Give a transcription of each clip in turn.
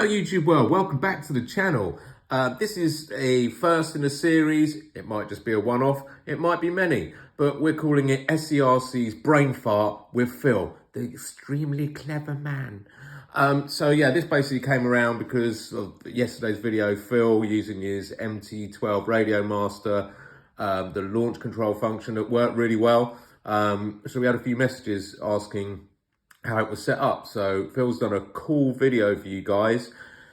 Hello YouTube world, welcome back to the channel. This is a first in a series. It might just be a one-off, it might be many, but we're calling it SERC's Brain Fart with Phil, the extremely clever man. So yeah, this basically came around because of yesterday's video, Phil using his MT12 Radiomaster, the launch control function that worked really well. So we had a few messages asking how it was set up. So Phil's done a cool video for you guys.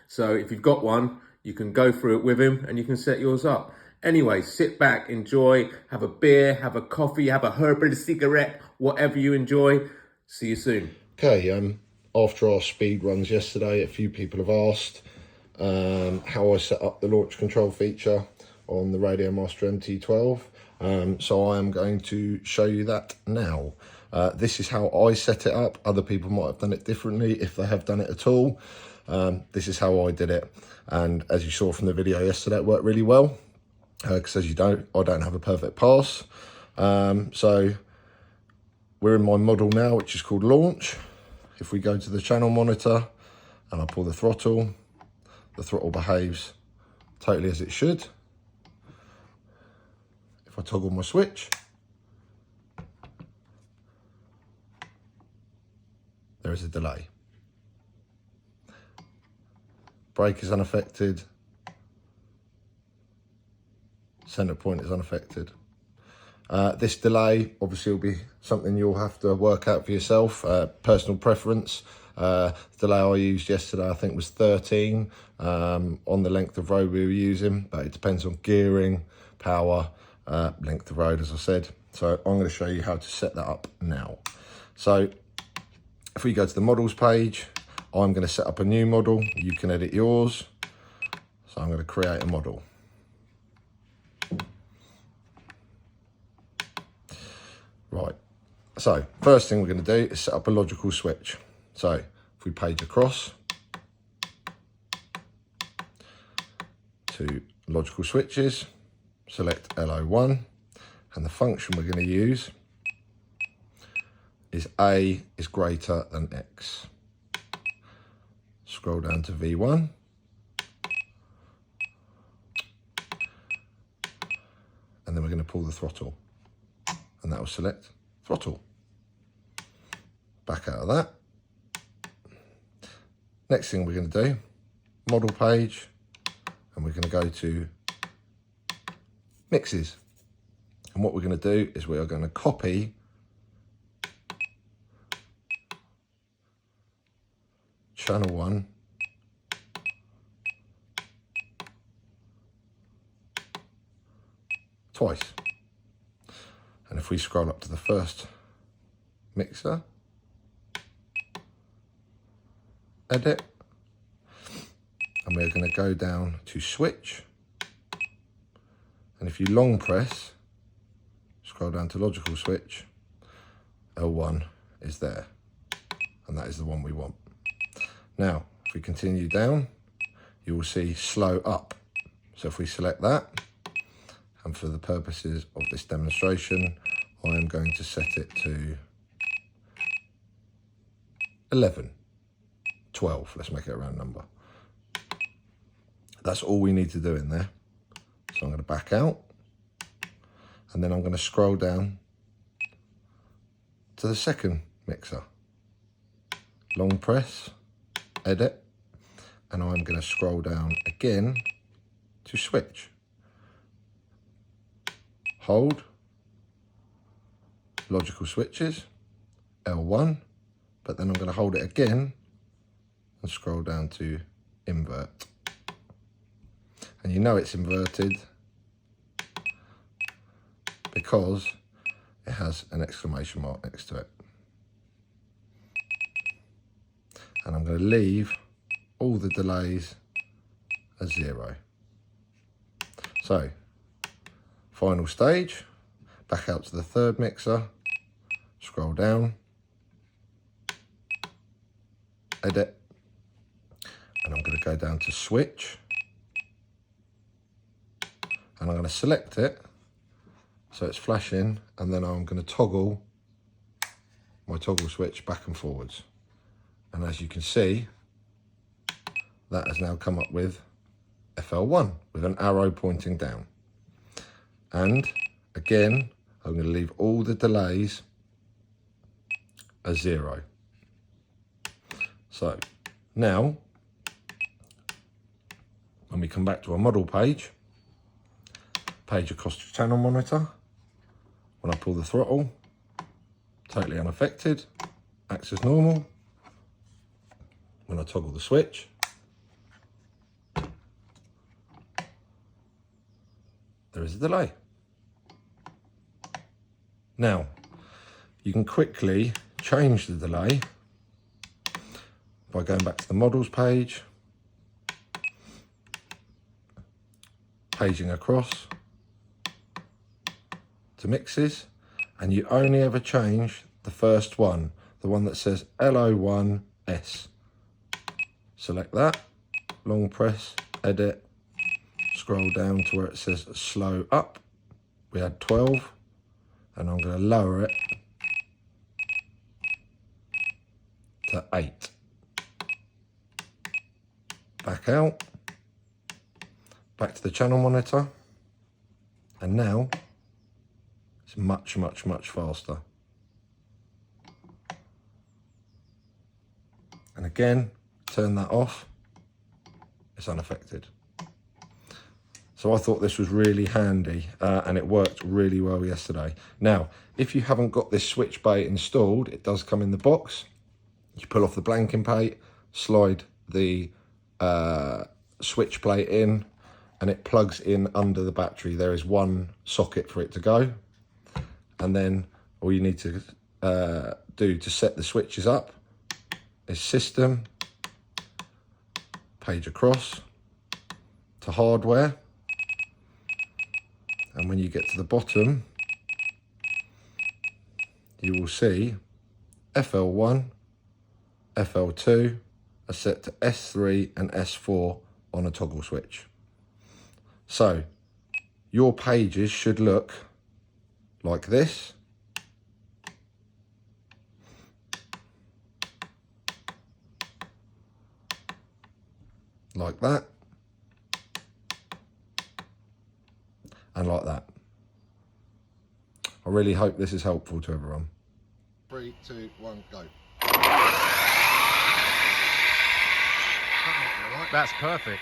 So if you've got one, you can go through it with him and you can set yours up. Anyway, sit back, enjoy, have a beer, have a coffee, have a herbal cigarette, whatever you enjoy. See you soon. Okay, after our speed runs yesterday, a few people have asked how I set up the launch control feature on the Radiomaster MT12. So I am going to show you that now. This is how I set it up. Other people might have done it differently if they have done it at all. This is how I did it. And as you saw from the video yesterday, it worked really well. Because as you know, I don't have a perfect pass. So we're in my model now, which is called Launch. If we go to the channel monitor and I pull the throttle behaves totally as it should. If I toggle my switch, there is a delay. Brake is unaffected. Center point is unaffected. This delay obviously will be something you'll have to work out for yourself, personal preference. The delay I used yesterday I think was 13 on the length of road we were using, but it depends on gearing, power, length of road, as I said. So I'm going to show you how to set that up now. So if we go to the models page, I'm going to set up a new model. You can edit yours. So I'm going to create a model. Right, so first thing we're going to do is set up a logical switch. So if we page across to logical switches, select LO1, and the function we're going to use is A is greater than X. Scroll down to V1. And then we're going to pull the throttle. And that will select throttle. Back out of that. Next thing we're going to do, model page, and we're going to go to mixes. And what we're going to do is we are going to copy channel 1 twice. And if we scroll up to the first mixer, edit, and we're going to go down to switch. And if you long press, scroll down to logical switch, L1 is there. And that is the one we want. Now, if we continue down, you will see slow up. So if we select that, and for the purposes of this demonstration, I am going to set it to 11, 12, let's make it a round number. That's all we need to do in there. So I'm going to back out, and then I'm going to scroll down to the second mixer. Long press, edit, and I'm going to scroll down again to switch. Hold, logical switches, L1, but then I'm going to hold it again and scroll down to invert. And you know it's inverted because it has an exclamation mark next to it. And I'm going to leave all the delays as 0. So, final stage, back out to the third mixer, scroll down, edit, and I'm going to go down to switch, and I'm going to select it so it's flashing, and then I'm going to toggle my toggle switch back and forwards. And as you can see, that has now come up with FL1 with an arrow pointing down. And again, I'm going to leave all the delays as 0. So now, when we come back to our model page across the channel monitor, when I pull the throttle, totally unaffected, acts as normal. When I toggle the switch, there is a delay. Now, you can quickly change the delay by going back to the models page, paging across to mixes, and you only ever change the first one, the one that says LO1S. Select that, long press, edit, scroll down to where it says slow up. We had 12, and I'm going to lower it to 8. Back out, back to the channel monitor, and now it's much, much, much faster. And again, turn that off, it's unaffected. So I thought this was really handy and it worked really well yesterday. Now, if you haven't got this switch bay installed, it does come in the box. You pull off the blanking plate, slide the switch plate in, and it plugs in under the battery. There is one socket for it to go. And then all you need to do to set the switches up is system, page across to hardware. And when you get to the bottom, you will see FL1, FL2 are set to S3 and S4 on a toggle switch. So your pages should look like this. Like that. And like that. I really hope this is helpful to everyone. 3, 2, 1, go. That's perfect.